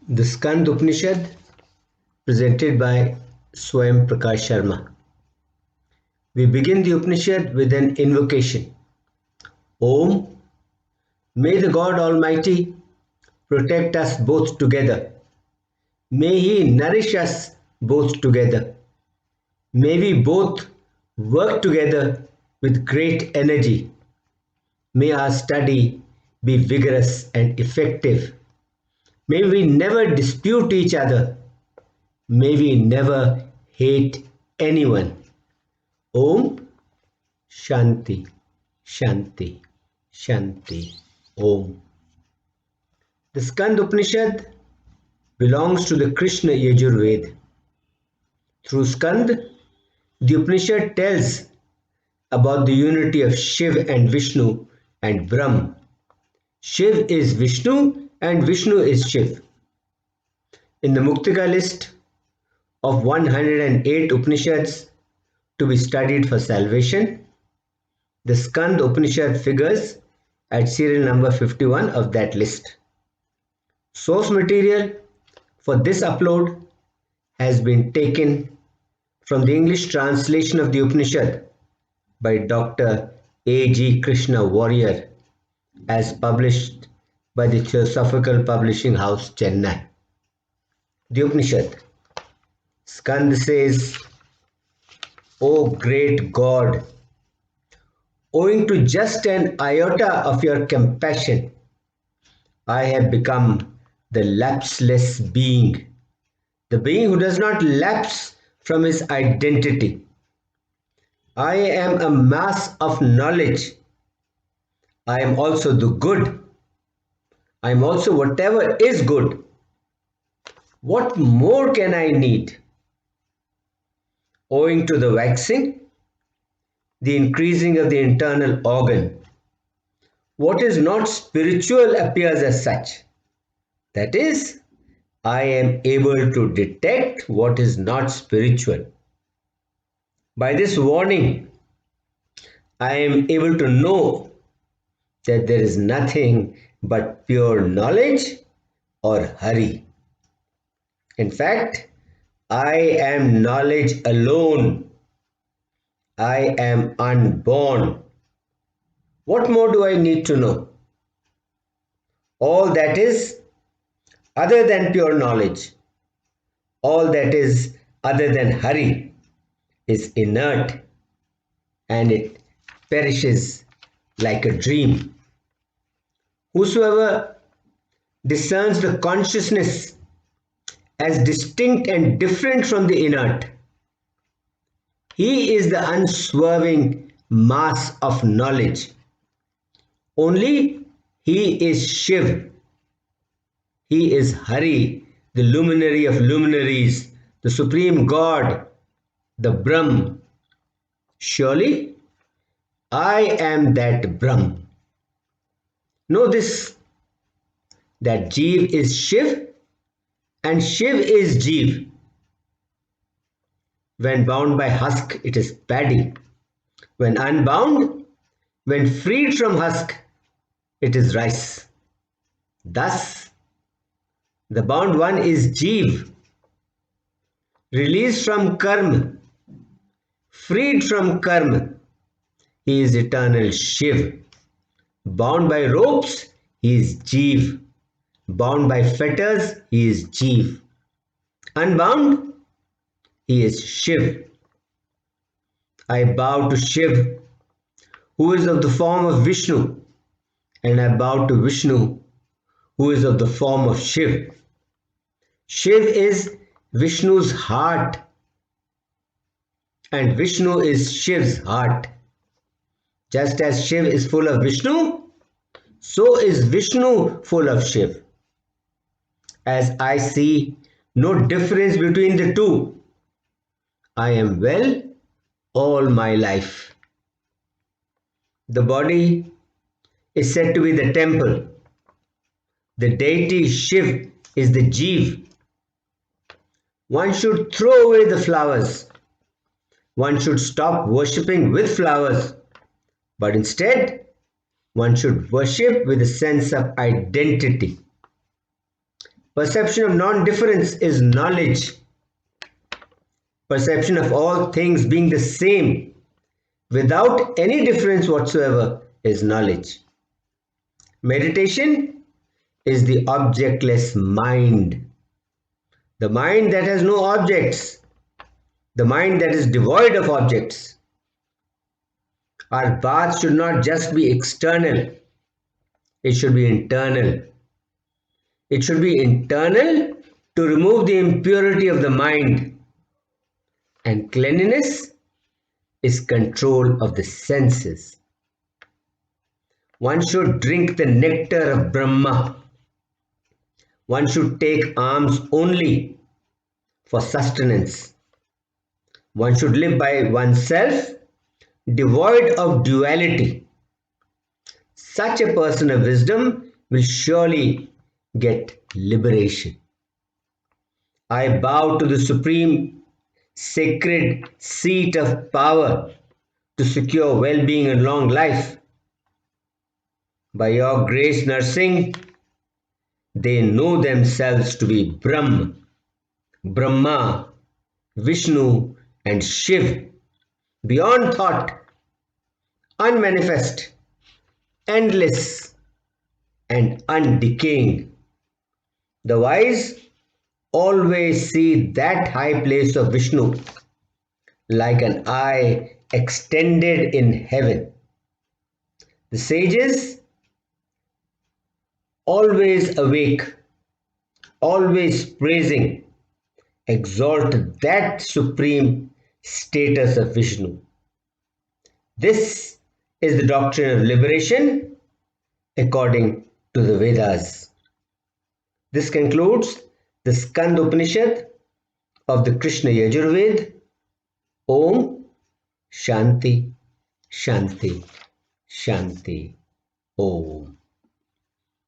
The Skanda Upanishad presented by Svayam Prakash Sharma. We begin the Upanishad with an invocation. Om, may the God Almighty protect us both together. May He nourish us both together. May we both work together with great energy. May our study be vigorous and effective. May we never dispute each other. May we never hate anyone. Om Shanti, Shanti, Shanti. Om. The Skanda Upanishad belongs to the Krishna Yajur Veda. Through Skanda, the Upanishad tells about the unity of Shiva and Vishnu and Brahm. Shiv is Vishnu and Vishnu is Shiv. In the Muktika list of 108 Upanishads to be studied for salvation, the Skanda Upanishad figures at serial number 51 of that list. Source material for this upload has been taken from the English translation of the Upanishad by Dr. A G Krishna Warrier as published by the Theosophical Publishing House Cennai. The Upanishad. Skanda says, O great God, owing to just an iota of your compassion, I have become the lapseless being, the being who does not lapse from his identity. I am a mass of knowledge. I am also the good. I am also whatever is good. What more can I need? Owing to the waxing, the increasing of the internal organ, what is not spiritual appears as such. That is, I am able to detect what is not spiritual. By this warning, I am able to know that there is nothing but pure knowledge or Hari. In fact, I am knowledge alone. I am unborn. What more do I need to know? All that is other than pure knowledge, all that is other than Hari is inert and it perishes like a dream. Whosoever discerns the consciousness as distinct and different from the inert, he is the unswerving mass of knowledge. Only he is Shiv. He is Hari, the luminary of luminaries, the supreme God, the Brahm. Surely, I am that Brahm. Know this, that Jeev is Shiv and Shiv is Jeev. When bound by husk, it is paddy. When unbound, when freed from husk, it is rice. Thus, the bound one is Jeev, released from karma, freed from karma. He is eternal Shiv. Bound by ropes, he is Jeev. Bound by fetters, he is Jeev. Unbound, he is Shiv. I bow to Shiv, who is of the form of Vishnu, and I bow to Vishnu, who is of the form of Shiv. Shiv is Vishnu's heart, and Vishnu is Shiv's heart. Just as Shiv is full of Vishnu, so is Vishnu full of Shiv. As I see no difference between the two, I am well all my life. The body is said to be the temple. The deity Shiv is the Jeev. One should throw away the flowers. One should stop worshipping with flowers. But instead, one should worship with a sense of identity. Perception of non-difference is knowledge. Perception of all things being the same without any difference whatsoever is knowledge. Meditation is the objectless mind. The mind that has no objects. The mind that is devoid of objects. Our bath should not just be external. It should be internal. It should be internal to remove the impurity of the mind. And cleanliness is control of the senses. One should drink the nectar of Brahma. One should take alms only for sustenance. One should live by oneself, devoid of duality. Such a person of wisdom will surely get liberation. I bow to the supreme sacred seat of power to secure well-being and long life. By your grace, Narsingh, they know themselves to be Brahm, Brahma, Vishnu and Shiv, beyond thought, unmanifest, endless and undecaying. The wise always see that high place of Vishnu like an eye extended in heaven. The sages always awake, always praising, exalt that supreme status of Vishnu. This is the doctrine of liberation according to the Vedas. This concludes the Skanda Upanishad of the Krishna Yajur Veda. Om Shanti Shanti Shanti Om.